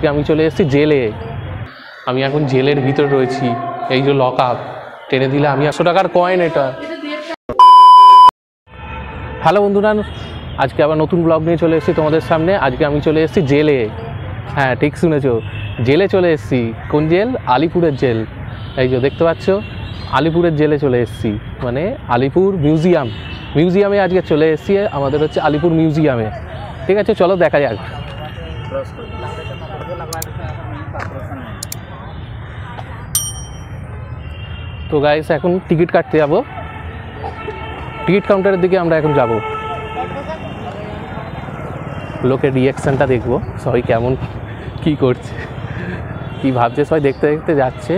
আজকে আমি চলে এসেছি জেলে। আমি এখন জেলের ভিতরে রয়েছি। এই যে লক আপ, টেনে দিলে আমি 100 টাকার কয়েন এটা। হ্যালো বন্ধুরা, আজকে আবার নতুন ব্লগ নিয়ে চলে এসেছি তোমাদের সামনে। আজকে আমি চলে এসেছি জেলে। হ্যাঁ, ঠিক শুনেছো, জেলে চলে এসেছি। কোন জেল? আলিপুরের জেল। এই যে দেখতে পাচ্ছ, আলিপুরের জেলে চলে এসেছি, মানে আলিপুর মিউজিয়ামে আজকে চলে এসেছি। আমাদের হচ্ছে আলিপুর মিউজিয়ামে। ঠিক আছে, চলো দেখা যাক। তো গাইস, এখন টিকিট কাটতে যাব। টিকিট কাউন্টারের দিকে আমরা এখন যাব। লোকের রিয়াকশানটা দেখবো, সবাই কেমন কি করছে, কি ভাবছে, সবাই দেখতে দেখতে যাচ্ছে।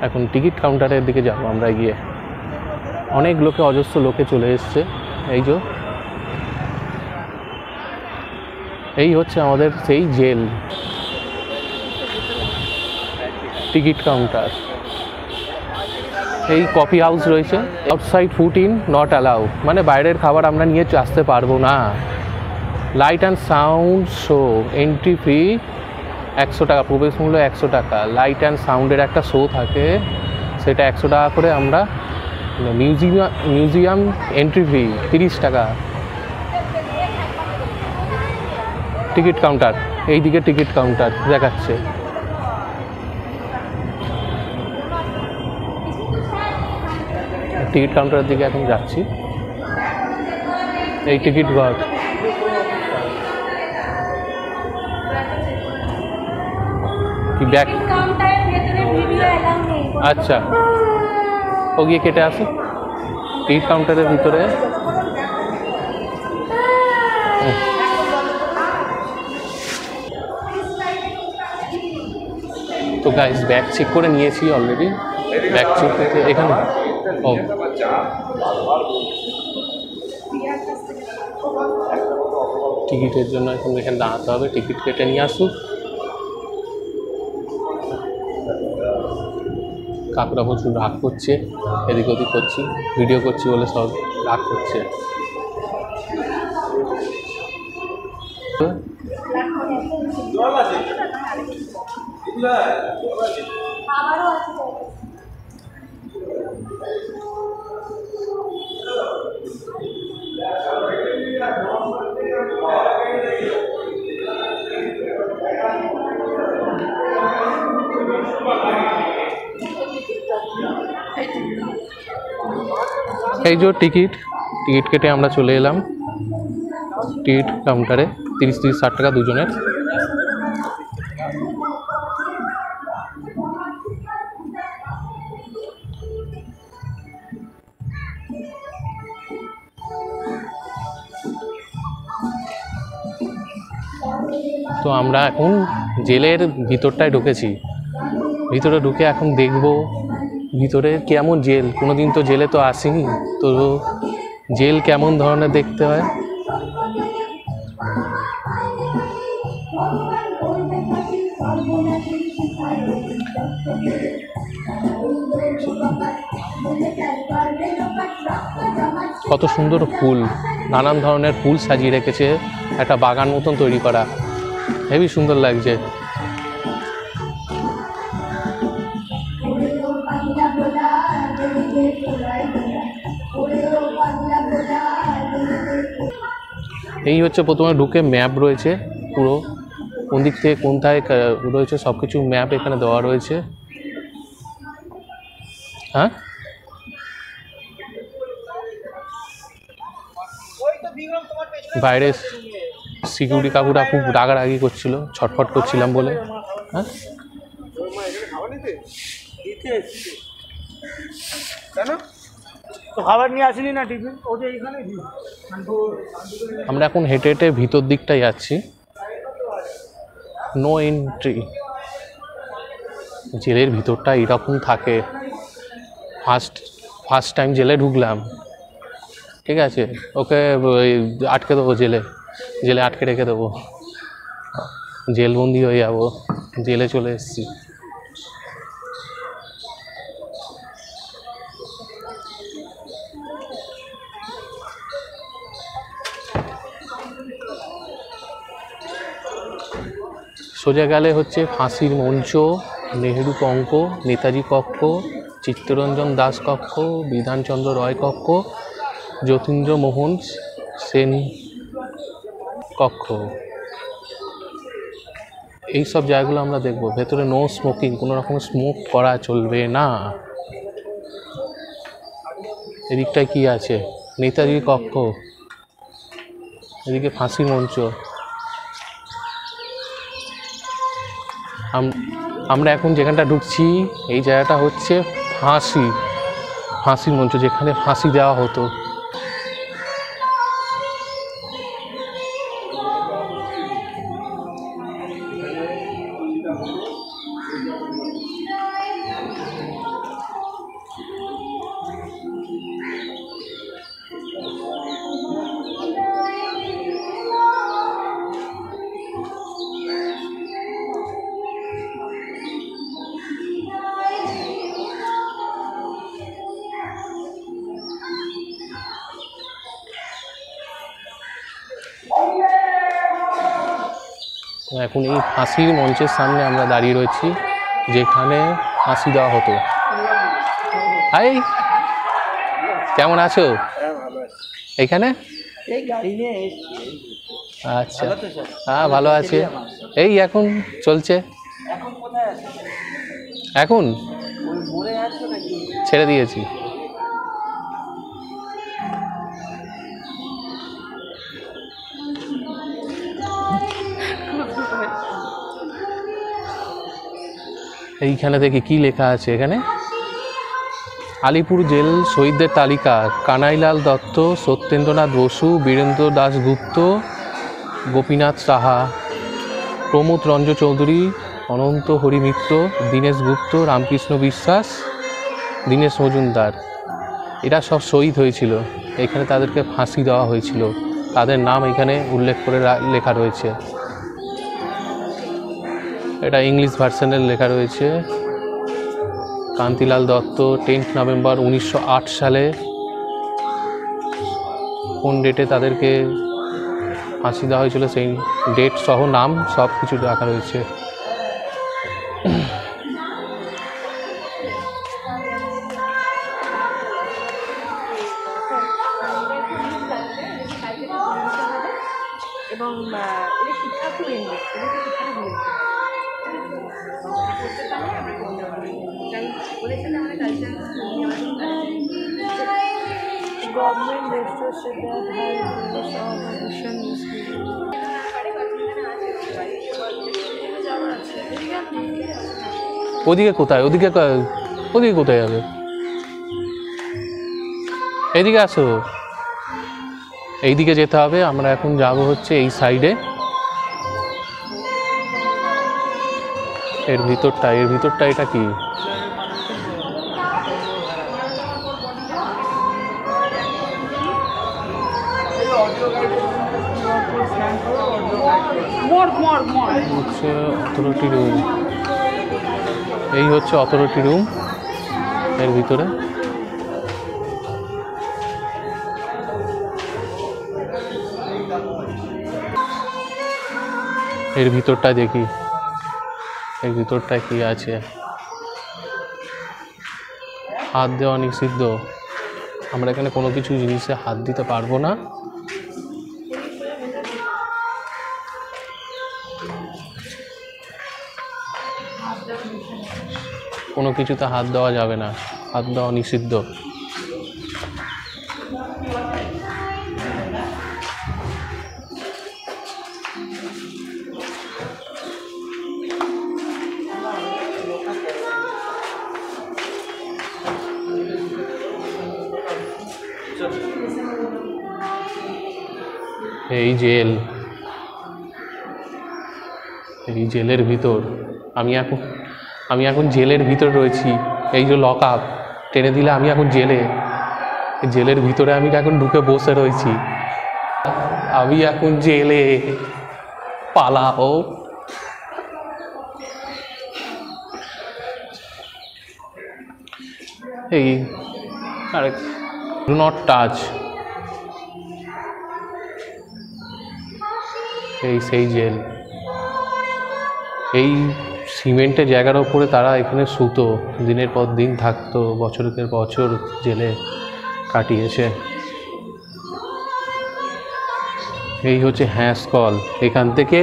এখন টিকিট কাউন্টারের দিকে যাব আমরা গিয়ে। অনেক লোকে, অজস্র লোকে চলে এসছে। এই হচ্ছে আমাদের সেই জেল। টিকিট কাউন্টার, এই কফি হাউস রয়েছে। Outside food in not allow, মানে বাইরের খাবার আমরা নিয়ে আসতে পারবো না। Light and sound show, entry fee 100 টাকা, প্রবেশ মূল্য 100 টাকা। লাইট অ্যান্ড সাউন্ডের একটা শো থাকে, সেটা 100 টাকা করে। আমরা মিউজিয়াম এন্ট্রি ফি 30 টাকা। টিকিট কাউন্টার, এই দিকে টিকিট কাউন্টার দেখাচ্ছে। টিকিট কাউন্টারের দিকে এখন যাচ্ছি। এই টিকিট ঘর, কি ব্যাক? আচ্ছা, ও গিয়ে কেটে আসো টিকিট কাউন্টারের ভিতরে। তো গাইস, ব্যাগ চেক করে নিয়েছি অলরেডি। ব্যাগ চেক করতে এখানে টিকিটের জন্য এখন এখানে দাঁড়াতে হবে। টিকিট কেটে নিয়ে আসুক। কাকুরা প্রচুর রাগ করছে, এদিক ওদিক করছি, ভিডিও করছি বলে সব রাগ করছে। এই যে টিকিট কেটে আমরা চলে এলাম টিকিট কাউন্টারে। 30-60 টাকা দুজনের। তো আমরা এখন জেলের ভিতরটায় ঢুকেছি। ভিতরে ঢুকে এখন দেখব ভিতরে কেমন জেল। কোনোদিন তো জেলে তো আসিনি, তো জেল কেমন ধরনের দেখতে হয়। কত সুন্দর ফুল, নানান ধরনের ফুল সাজিয়ে রেখেছে, একটা বাগান মতন তৈরি করা, হেবি সুন্দর লাগছে। এই হচ্ছে প্রথমে ঢুকে ম্যাপ রয়েছে পুরো, কোন দিক থেকে কোনটায় রয়েছে সব কিছু ম্যাপ এখানে দেওয়া রয়েছে। হ্যাঁ, বাইরে সিকিউরিটি কাকুরা খুব রাগারাগি করছিল, ছটফট করছিলাম বলে। হ্যাঁ, খাবার নিয়ে আসিনি না টিফিন, আমরা এখন হেঁটে হেঁটে ভিতর দিকটাই যাচ্ছি। No entry. জেলের ভিতরটা এরকম থাকে। ফার্স্ট টাইম জেলে ঢুকলাম। ঠিক আছে, ওকে আটকে দেবো, জেলে আটকে রেখে দেবো, জেলবন্দি হয়ে যাবো। জেলে চলে এসেছি। সোজা গেলে হচ্ছে ফাঁসির মঞ্চ, নেহেরু কঙ্ক, নেতাজি কক্ষ, চিত্তরঞ্জন দাস কক্ষ, বিধানচন্দ্র রয় কক্ষ, যতীন্দ্র মোহন সেন কক্ষ। এই সব জায়গাগুলো আমরা দেখব। ভেতরে নো স্মোকিং, কোনো রকম স্মোক করা চলবে না। এদিকটায় কি আছে? নেতাজি কক্ষ, এদিকে ফাঁসির মঞ্চ। আমরা এখন যেখানটা ঢুকছি এই জায়গাটা হচ্ছে ফাঁসির মঞ্চ, যেখানে ফাঁসি দেওয়া হতো। এখন এই ফাঁসির মঞ্চের সামনে আমরা দাঁড়িয়ে রয়েছি, যেখানে ফাঁসি দেওয়া হতো। হাই, কেমন আছো? এইখানে আচ্ছা, হ্যাঁ ভালো আছে। এই এখন চলছে। এখন ছেড়ে দিয়েছি। এইখানে দেখি কি লেখা আছে। এখানে আলিপুর জেল শহীদদের তালিকা: কানাইলাল দত্ত, সত্যেন্দ্রনাথ বসু, বীরেন্দ্র দাশগুপ্ত, গোপীনাথ সাহা, প্রমোদ রঞ্জ চৌধুরী, অনন্ত হরি মিত্র, দীনেশ গুপ্ত, রামকৃষ্ণ বিশ্বাস, দীনেশ মজুমদার। এরা সব শহীদ হয়েছিল। এখানে তাদেরকে ফাঁসি দেওয়া হয়েছিল। তাদের নাম এখানে উল্লেখ করে লেখা রয়েছে। এটা ইংলিশ ভার্সনের লেখা রয়েছে। কান্তিলাল দত্ত, 10 নভেম্বর 1908 সালে। কোন ডেটে তাদেরকে ফাঁসি দেওয়া হয়েছিল সেই ডেট সহ নাম সব কিছু রাখা রয়েছে। এবং শিক্ষা খুব ওদিকে কোথায়? ওদিকে কোথায় যাবে? এইদিকে আসো, এইদিকে যেতে হবে। আমরা এখন যাব হচ্ছে এই সাইডে। এর ভিতরটা এটা কি? হচ্ছে অথরিটি রুম। এই হচ্ছে অথরিটি রুম। এর ভিতরে এর ভিতরটায় দেখি, এর ভিতরটায় কি আছে। হাত দেওয়া নিষিদ্ধ। আমরা এখানে কোনো কিছু জিনিসে হাত দিতে পারবো না। কোনো কিছুতে হাত দেওয়া যাবে না, হাত দেওয়া নিষিদ্ধ। এই জেল, এই জেলের ভিতর আমি এখন জেলের ভিতর রয়েছি। এই যে লক আপ টেনে দিলে আমি এখন জেলের ভিতরে আমি এখন ঢুকে বসে রয়েছি। আমি এখন জেলে। পালাও। এই আরেক ডু নট টাচ। এই সেই জেল। এই সিমেন্টের জায়গার ওপরে তারা এখানে শুতো, দিনের পর দিন থাকতো, বছরের বছর জেলে কাটিয়েছে। এই হচ্ছে হ্যাঁস কল, এখান থেকে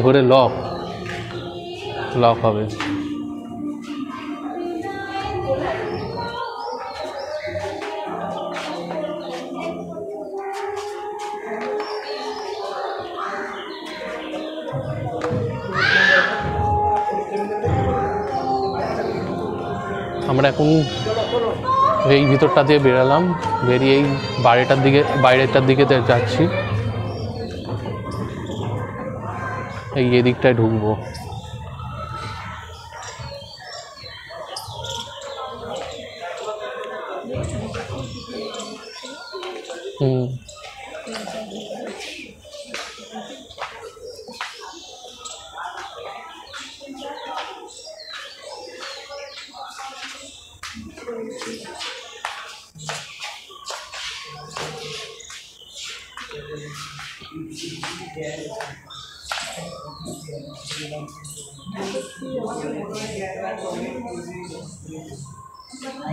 ধরে লক হবে। আমরা এখন এই ভিতরটা দিয়ে বেরালাম, বেরিয়ে এই বাইরেটার দিকে যাচ্ছি। এই এদিকটায় ঢুকবো।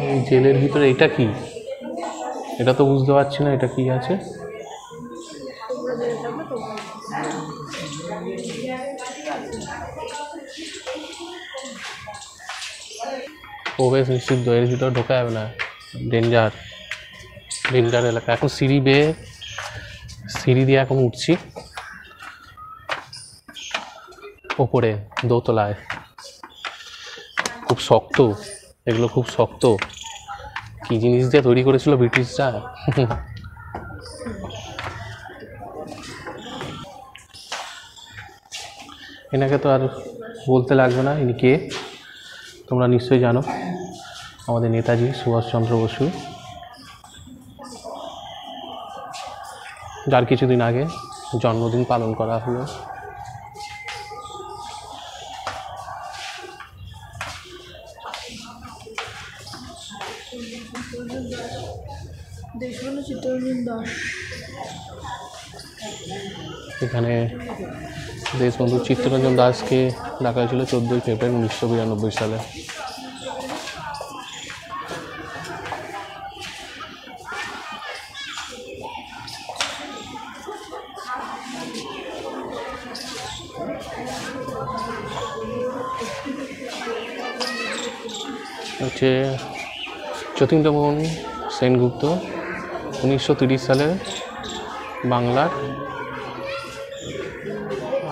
এই জেলের ভিতরে এটা কি, এটা তো বুঝতে পারছি না এটা কি আছে। প্রবেশ নিষিদ্ধ, এর ভিতরে ঢোকা যাবে না, ডেঞ্জার এলাকা। এখন সিঁড়ি দিয়ে এখন উঠছি ওপরে দোতলায়। খুব শক্ত, এগুলো খুব শক্ত। কি জিনিস দিয়ে তৈরি করেছিল ব্রিটিশরা। এনাকে তো আর বলতে লাগবে না, ইনি কে তোমরা নিশ্চয়ই জানো, আমাদের নেতাজি সুভাষচন্দ্র বসু, যার কিছুদিন আগে জন্মদিন পালন করা হলো। এখানে দেশবন্ধু চিত্তরঞ্জন দাসকে ডাকা হয়েছিল 14ই ফেব্রুয়ারি 1992 সালে। হচ্ছে যতীন্দ্রমোহন সেনগুপ্ত, 1930 সালে বাংলার,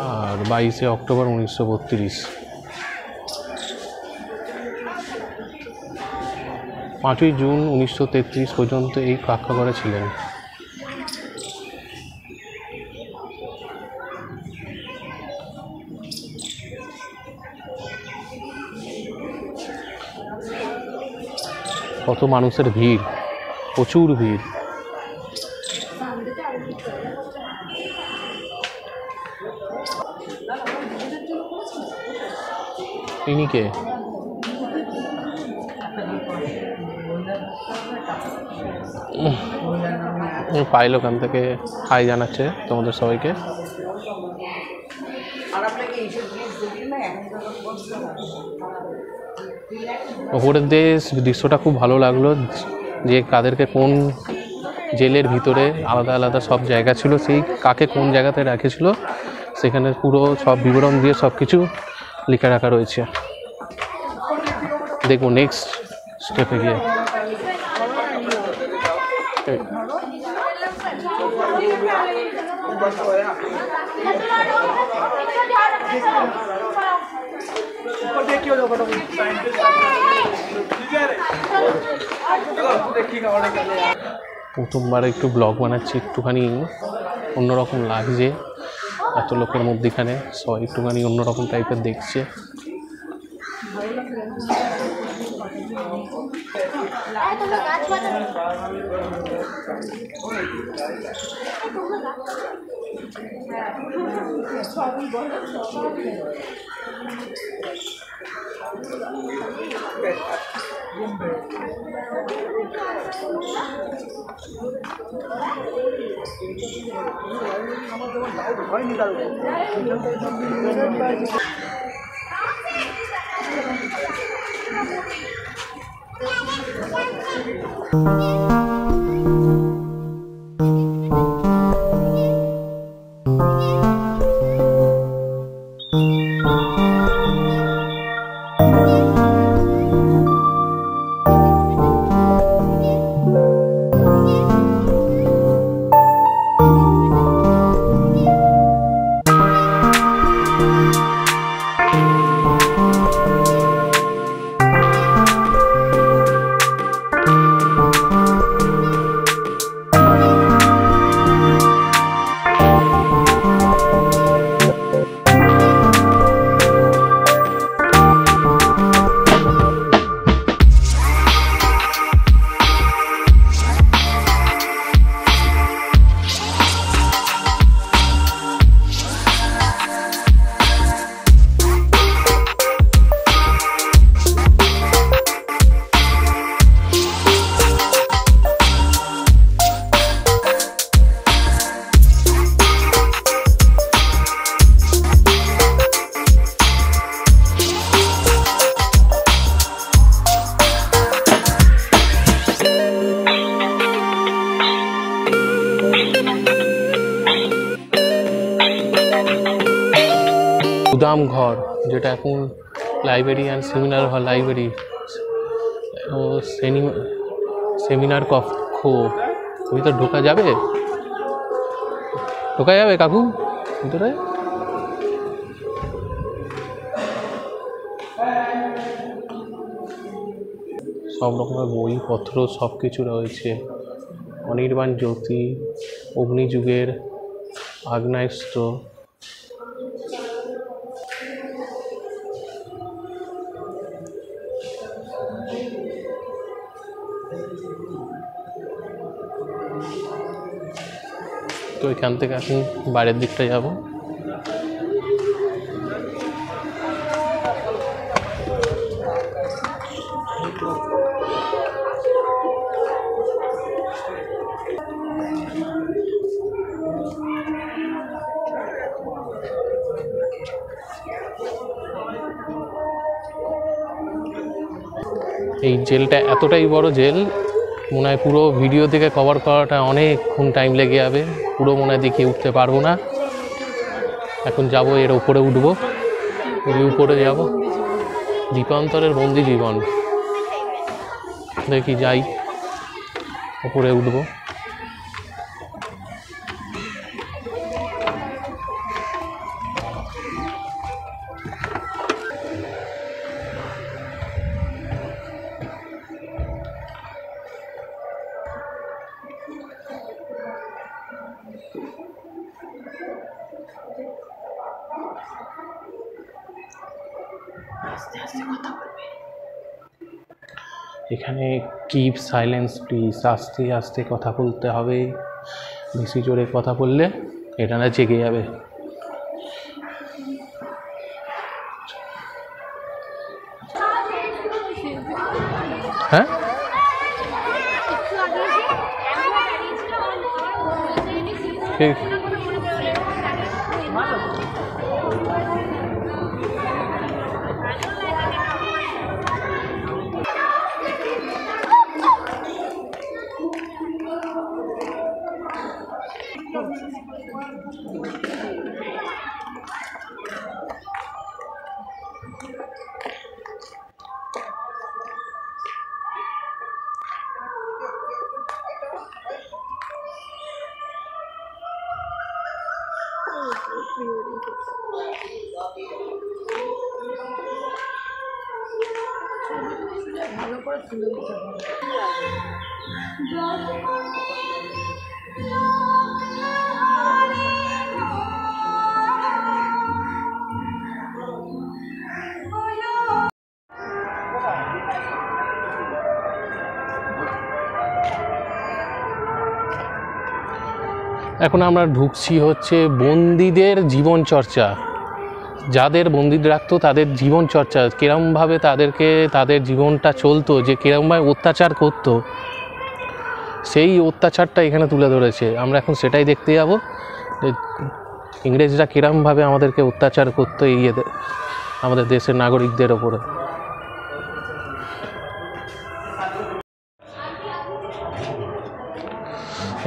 আর 22শে অক্টোবর 1932। 5ই জুন 1933 পর্যন্ত এই কারাগারে ছিলেন। কত মানুষের ভিড়, প্রচুর ভিড়। ইনি কে? পাইল ওখান থেকে হাই জানাচ্ছে তোমাদের সবাইকে। ওপরের দৃশ্যটা খুব ভালো লাগলো, যে কাদেরকে কোন জেলের ভিতরে আলাদা আলাদা সব জায়গা ছিল, সেই কাকে কোন জায়গাতে রেখেছিল সেখানে পুরো সব বিবরণ দিয়ে সব কিছু লিখে রাখা রয়েছে। দেখবো নেক্সট স্টেপে গিয়ে। প্রথমবার একটু ব্লগ বানাচ্ছি, একটুখানি অন্যরকম লাগছে, এত লোকের মধ্যেখানে সবাই একটুখানি অন্যরকম টাইপের দেখছে। গুদাম ঘর, যেটা এখন library and seminar hall, library ও সেমিনার কক্ষ। ভিতরে ঢোকা যাবে কাকু ভিতরে? সব রকমের বইপত্র সব কিছু রয়েছে। অনির্বাণ জ্যোতি, অগ্নিযুগের আগ্নেয়াস্ত্র, তো এখান থেকে এখন বাইরের দিকটা যাব। এই জেলটা এতটাই বড় জেল, মনে হয় পুরো ভিডিও থেকে কভার করাটা অনেকক্ষণ টাইম লেগে যাবে, পুরো মনে হয় দেখিয়ে উঠতে পারবো না। এখন যাব, এর উপরে উঠবো, উপরে যাব। দীপান্তরের বন্দি জীবন, দেখি যাই, উপরে উঠবো। এখানে কিপ সাইলেন্স প্লিজ, আস্তে আস্তে কথা বলতে হবে, বেশি জোরে কথা বললে এটা না জেগে যাবে। হ্যাঁ, ঠিক। ভালো করে তুলে দিতে হবে। এখন আমরা ঢুকছি হচ্ছে বন্দীদের জীবনচর্চা, যাদের বন্দি রাখতো তাদের জীবনচর্চা, কিরমভাবে তাদেরকে তাদের জীবনটা চলতো, যে কিরমভাবে অত্যাচার করতো, সেই অত্যাচারটা এখানে তুলে ধরেছে। আমরা এখন সেটাই দেখতে যাব, যে ইংরেজরা কিরমভাবে আমাদেরকে অত্যাচার করতো এই আমাদের দেশের নাগরিকদের ওপরে।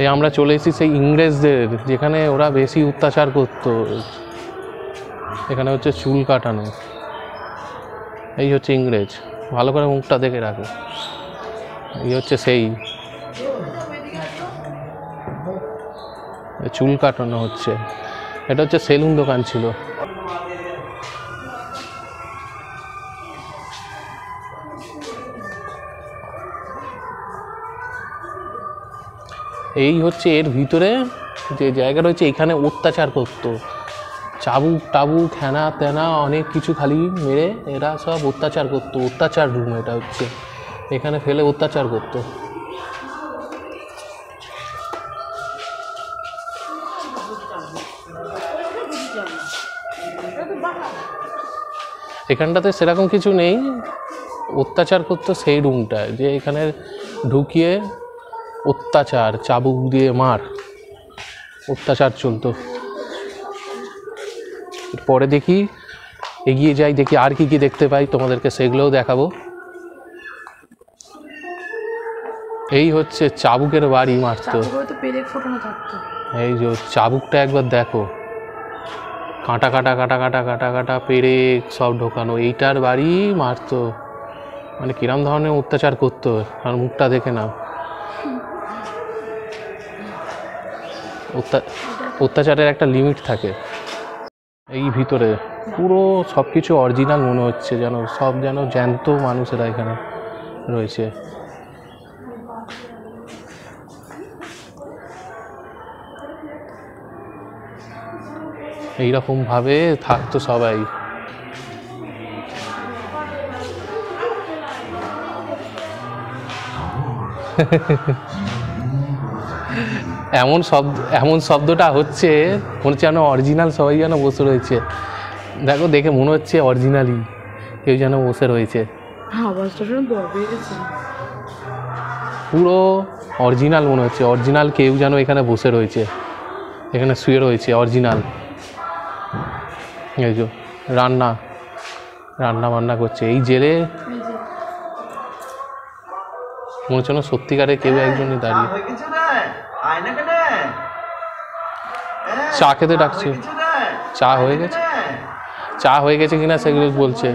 এই আমরা চলে এসেছি সেই ইংরেজদের, যেখানে ওরা বেশি অত্যাচার করতো। এখানে হচ্ছে চুল কাটানো। এই হচ্ছে ইংরেজ, ভালো করে মুখটা দেখে রাখো। এই হচ্ছে সেই চুল কাটানো হচ্ছে। এটা হচ্ছে সেলুন দোকান ছিল। এই হচ্ছে এর ভিতরে যে জায়গা রয়েছে, এখানে অত্যাচার করতো। চাবুক টাবুক হ্যানা ত্যানা অনেক কিছু খালি মেরে এরা সব অত্যাচার করতো। অত্যাচার রুম এটা হচ্ছে, এখানে ফেলে অত্যাচার করতো। এখানটাতে সেরকম কিছু নেই, অত্যাচার করতো সেই রুমটায়, যে এখানে ঢুকিয়ে অত্যাচার, চাবুক দিয়ে মার, অত্যাচার চলতো। পরে দেখি, এগিয়ে যাই, দেখি আর কি কি দেখতে পাই, তোমাদেরকে সেগুলোও দেখাবো। এই হচ্ছে চাবুকের বাড়ি মারতো। এই যে চাবুকটা একবার দেখো, কাঁটা কাটা কাটা কাটা কাটা কাটা পেরেক সব ঢোকানো। এইটার বাড়ি মারতো, মানে কিরম ধরনের অত্যাচার করতো, আর মুখটা দেখে নাও। অত্যাচারের একটা লিমিট থাকে। এই ভিতরে পুরো সব কিছু অরিজিনাল মনে হচ্ছে, যেন সব যেন জ্যান্ত মানুষেরা এখানে রয়েছে। এইরকমভাবে থাকতো সবাই। এমন শব্দটা হচ্ছে মনে হচ্ছে যেন অরিজিনাল সবাই যেন বসে রয়েছে। দেখো, দেখে মনে হচ্ছে অরিজিনালি কেউ যেন বসে রয়েছে। পুরো অরিজিনাল মনে হচ্ছে, অরিজিনাল কেউ যেন এখানে বসে রয়েছে, এখানে শুয়ে রয়েছে অরিজিনাল। এই যে রান্না বান্না করছে এই জেলে, মনে হচ্ছে না সত্যিকারে কেউ একজনই দাঁড়িয়ে চা খেতে ডাকছে। চা হয়ে গেছে কিনা সেগুলো বলছে।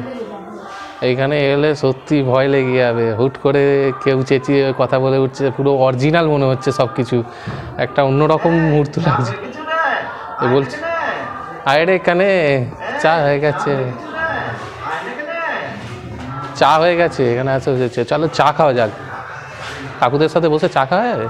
এইখানে এলে সত্যি ভয় লেগে যাবে, হুট করে কেউ চেঁচিয়ে কথা বলে উঠছে। পুরো অরিজিনাল মনে হচ্ছে সব কিছু, একটা অন্যরকম মুহূর্ত লাগছে। বলছে আরে এখানে চা হয়ে গেছে, এখানে আসে হয়েছে, চলো চা খাওয়া যাক। কাকুদের সাথে বসে চা খাওয়া যাবে।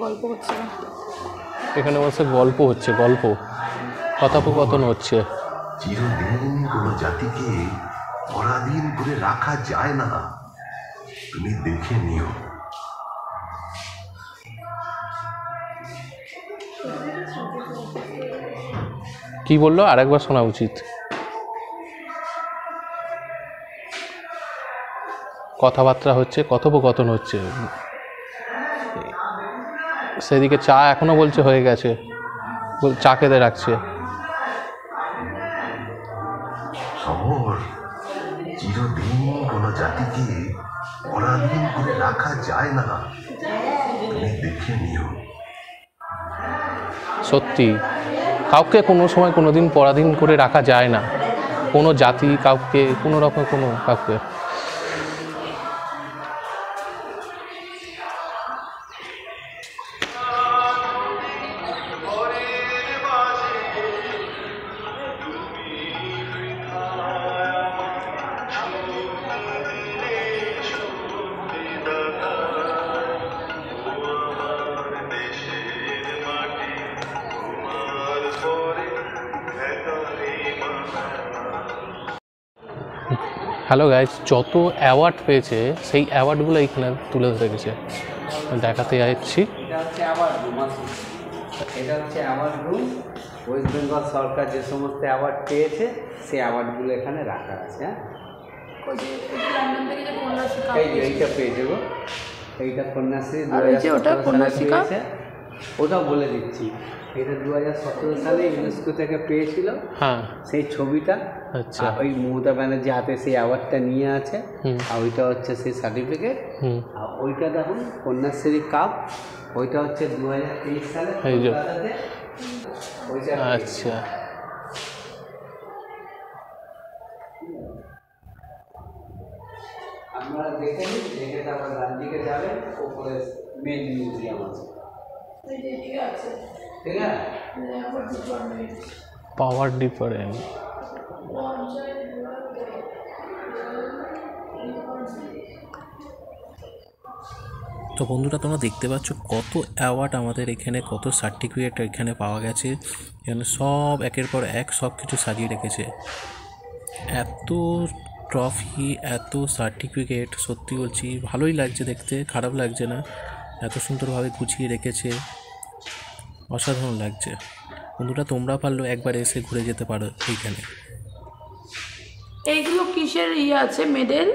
গল্প হচ্ছে, এখানে বসে গল্প হচ্ছে, কথোপকথন হচ্ছে। চিরদিন কোনো জাতিকে পরাধীন করে রাখা যায় না, তুমি দেখে নিও। কি বললো আরেকবার শোনা উচিত। কথাবার্তা হচ্ছে, কথোপকথন হচ্ছে। সেদিকে চা এখনো বলছে হয়ে গেছে, চা খেতে রাখছে। খবর, চিরদিন কোনো জাতিকে পরাধীন করে রাখা যায় না, তুমি দেখে নিও। সত্যি, কাউকে কোনো সময় কোনো দিন পরাধীন করে রাখা যায় না, কোনো জাতি কাউকে, কোনো রকম কোনো কাউকে। হ্যালো গাইজ, যত অ্যাওয়ার্ড পেয়েছে সেই অ্যাওয়ার্ডগুলো এইখানে তুলে ধরে গেছে, দেখাতে যাচ্ছি। এটা হচ্ছে অ্যাওয়ার্ড রুম। ওয়েস্ট বেঙ্গল সরকার যে সমস্ত অ্যাওয়ার্ড পেয়েছে সেই অ্যাওয়ার্ডগুলো এখানে রাখা আছে। ওই যে লন্ডন থেকে যে কন্যাশ্রী কাপ এইটা পেয়ে যাবো, এইটা কন্যাশ্রী আর ওই যে ওটা 2017 সালে কন্যাশ্রী কাপ? পেয়েছে। ওটাও বলে দিচ্ছি, এটা 2017 সালে ইউনেস্কো থেকে পেয়েছিল হ্যাঁ সেই ছবিটা। আচ্ছা আর ওই মমতা ব্যানার্জি হাতে সেই অ্যাওয়ার্ডটা নিয়ে আছে, হুম আর ওইটা হচ্ছে সেই সার্টিফিকেট। হুম আর ওইটা দেখুন কন্যাশ্রী কাপ, ওইটা হচ্ছে 2023 সালে এই যে। কলকাতাতে ওইটা পেয়েছে। আচ্ছা আপনারা দেখে নিন, দেখে তারপর ডান দিকে যাবেন, ওপরে মেন মিউজিয়াম আছে, এই যে এদিকে আছে ঠিক আছে? আবার ডিপার্টমেন্ট পাওয়ার ডিফারেন্স। তো বন্ধুরা তোমরা দেখতে পাচ্ছ কত অ্যাওয়ার্ড আমাদের এখানে, কত সার্টিফিকেট এখানে পাওয়া গেছে। এখানে সব একের পর এক সব কিছু সাজিয়ে রেখেছে। এত ট্রফি, এত সার্টিফিকেট, সত্যি বলছি ভালোই লাগছে দেখতে, খারাপ লাগছে না। এত সুন্দরভাবে গুছিয়ে রেখেছে, অসাধারণ লাগছে। বন্ধুরা তোমরা পারলেও একবার এসে ঘুরে যেতে পারো এইখানে। এইগুলো কিসের আছে মেডেল?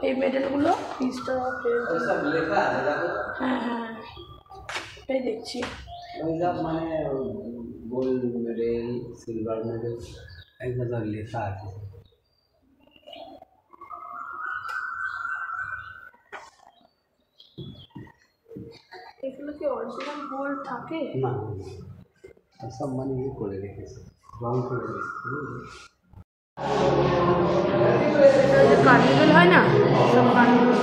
এই মেডেলগুলো পিসটা সব লেখা আছে দেখো, হ্যাঁ হ্যাঁ এটাই দেখছি। ওইসব মানে গোল্ড মেডেল, সিলভার মেডেল, এগুলো সব লেখা আছে। এগুলো কি অরিজিনাল গোল্ড থাকে? না সব মানে ইয়ে করে রেখেছে, রং করে রেখেছে। এটা যে কার্নিভেল হয় না, সব কার্নিভেল।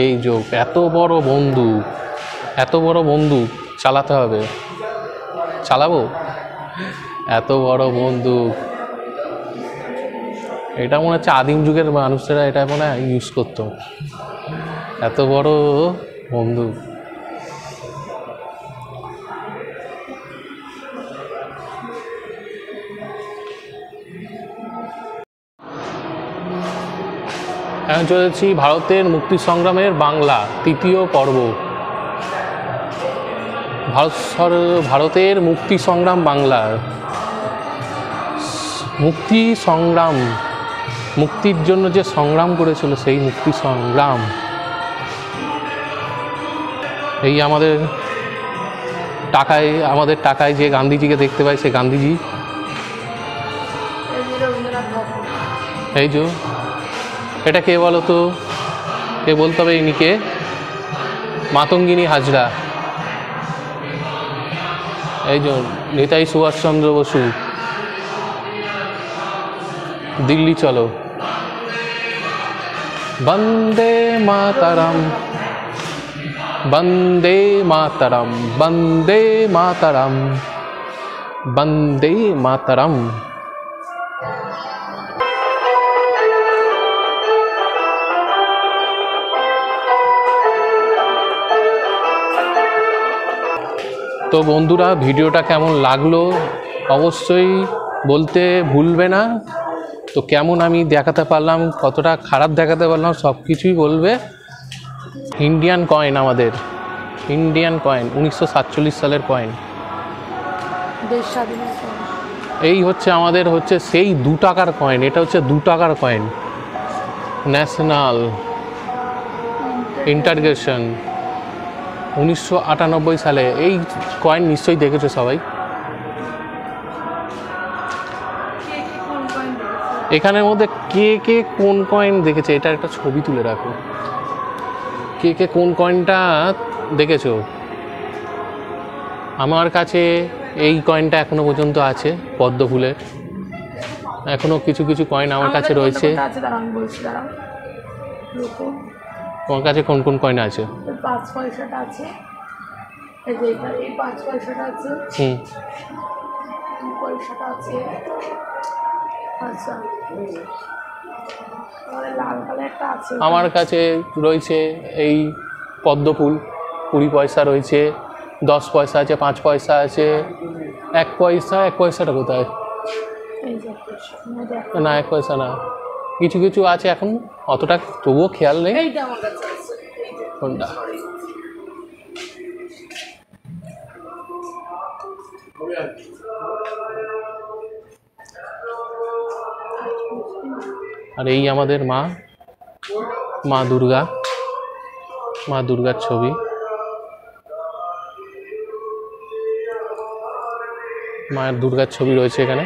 এই যে এত বড় বন্দুক, এত বড় বন্দুক চালাতে হবে, চালাবো এত বড় বন্দুক। এটা মনে হচ্ছে আদিম যুগের মানুষেরা এটা মনে হয় ইউজ করতো, এত বড় বন্দুক। এখন চলেছি ভারতের মুক্তি সংগ্রামের বাংলা তৃতীয় পর্ব। ভারতের মুক্তি সংগ্রাম বাংলার মুক্তি সংগ্রাম, মুক্তির জন্য যে সংগ্রাম করেছিল সেই মুক্তি সংগ্রাম। এই আমাদের টাকায় যে গান্ধীজিকে দেখতে পাই, সে গান্ধীজি। এই যে রবীন্দ্রনাথ ঠাকুর। এই যে এটা কে বলো তো, কে বলতে হবে ইনিকে? মাতঙ্গিনী হাজরা। এই যে নেতাজি সুভাষচন্দ্র বসু। দিল্লি চলো। বন্দে মাতরম, বন্দে মাতরম, বন্দে মাতরম, বন্দে মাতরম। তো বন্ধুরা ভিডিওটা কেমন লাগলো অবশ্যই বলতে ভুলবে না। তো কেমন আমি দেখাতে পারলাম, কতটা খারাপ দেখাতে পারলাম, সব কিছুই বলবে। ইন্ডিয়ান কয়েন, আমাদের ইন্ডিয়ান কয়েন, 1947 সালের কয়েন। দেশ স্বাধীনের পর। এই হচ্ছে আমাদের সেই 2 টাকার কয়েন। এটা হচ্ছে 2 টাকার কয়েন, ন্যাশনাল ইন্টারগ্রেশন, 1998 সালে। এই কয়েন নিশ্চয়ই দেখেছো সবাই। কে কে কোন কয়েন দেখেছে? এখানের মধ্যে কে কে কোন কয়েন দেখেছে এটা একটা ছবি তুলে রাখো। কে কে কোন কয়েনটা দেখেছো? আমার কাছে এই কয়েনটা এখনো পর্যন্ত আছে, পদ্ম ফুলের। এখনো কিছু কিছু কয়েন আমার কাছে রয়েছে। আছে, দাঁড়াও আমি বলছি, দাঁড়াও। রুকো। তোমার কাছে কোন কোন কয়েন আছে? এই 5 পয়সাটা আছে, এই যে এই 5 পয়সাটা আছে, 2 পয়সাটা আছে। আচ্ছা আমাদের লাল কালার একটা আছে। আমার কাছে রয়েছে এই পদ্ম ফুল 20 পয়সা রয়েছে, 10 পয়সা আছে, 5 পয়সা আছে, 1 পয়সা। 1 পয়সাটা কোথায়? এই যে মধ্যে না 1 পয়সা না, কিছু কিছু আছে এখন, অতটা তবুও খেয়াল নেই। এইটা আমার কাছে আছে। এই যে কোনটা? আর এই আমাদের মা দুর্গা, মা দুর্গার ছবি। মায়ের দুর্গার ছবি রয়েছে এখানে।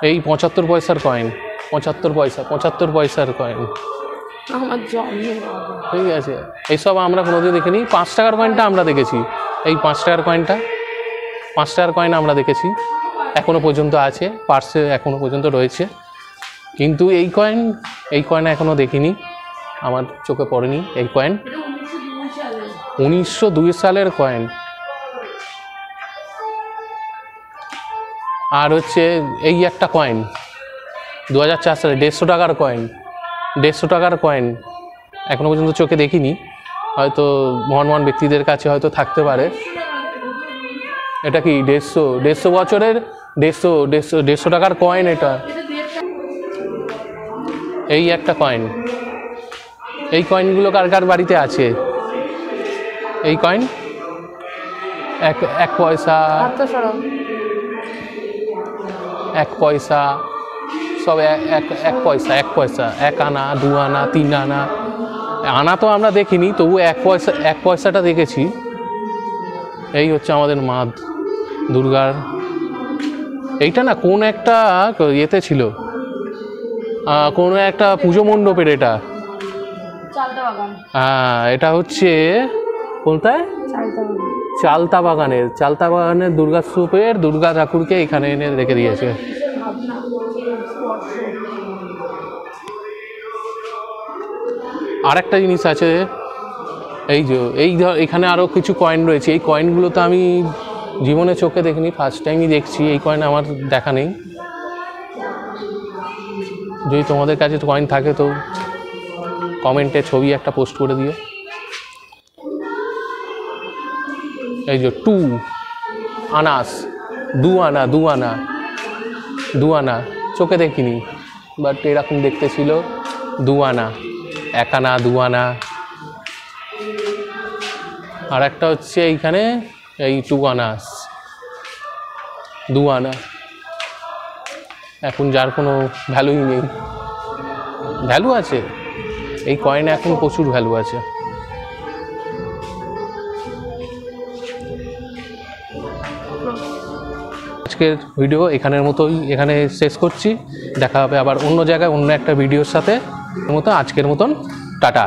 এই 75 পয়সার কয়েন, 75 পয়সার কয়েন। আমার জন্ম ঠিক আছে, এইসব আমরা কোনোদিন দেখিনি। 5 টাকার কয়েনটা আমরা দেখেছি, এই 5 টাকার কয়েনটা, 5 টাকার কয়েন আমরা দেখেছি, এখনও পর্যন্ত আছে পার্সে, এখনও পর্যন্ত রয়েছে। কিন্তু এই কয়েন এখনও দেখিনি, আমার চোখে পড়েনি এই কয়েন। 1902 সালের কয়েন। আর হচ্ছে এই একটা কয়েন 2004 সালে 150 টাকার কয়েন, 150 টাকার কয়েন এখনও পর্যন্ত চোখে দেখিনি, হয়তো মহান ব্যক্তিদের কাছে হয়তো থাকতে পারে। এটা কি 150 বছরের 150 টাকার কয়েন এটা। এই একটা কয়েন, এই কয়েনগুলো কার কার বাড়িতে আছে? এই কয়েন 1 পয়সা, 1 পয়সা, সব 1 পয়সা, 1 আনা, 2 আনা, 3 আনা। আনা তো আমরা দেখিনি, তবু 1 পয়সাটা দেখেছি। এই হচ্ছে আমাদের মা দুর্গার। এইটা না কোন একটা ইয়েতে ছিল, কোনো একটা পুজো মণ্ডপের এটা। এটা হচ্ছে কোনটায়? চালতা বাগানের দুর্গা স্তূপের দুর্গা ঠাকুরকে এখানে এনে রেখে দিয়েছে। আর একটা জিনিস আছে, এই যে এখানে আরও কিছু কয়েন রয়েছে। এই কয়েনগুলো তো আমি জীবনে চোখে দেখিনি, ফার্স্ট টাইমই দেখছি। এই কয়েন আমার দেখা নেই। যদি তোমাদের কাছে কয়েন থাকে তো কমেন্টে ছবি একটা পোস্ট করে দিও। এই যে 2 আনাস, 2 আনা চোখে দেখিনি, বাট এরকম দেখতে ছিল। 2 আনা, 1 আনা, 2 আনা। আর একটা হচ্ছে এইখানে এই 2 আনাস, 2 আনা। এখন যার কোনো ভ্যালুই নেই। ভ্যালু আছে, এই কয়েনে এখন প্রচুর ভ্যালু আছে। আজকের ভিডিও এখানে শেষ করছি। দেখা হবে আবার অন্য জায়গায় অন্য একটা ভিডিওর সাথে। আজকের মতন টাটা।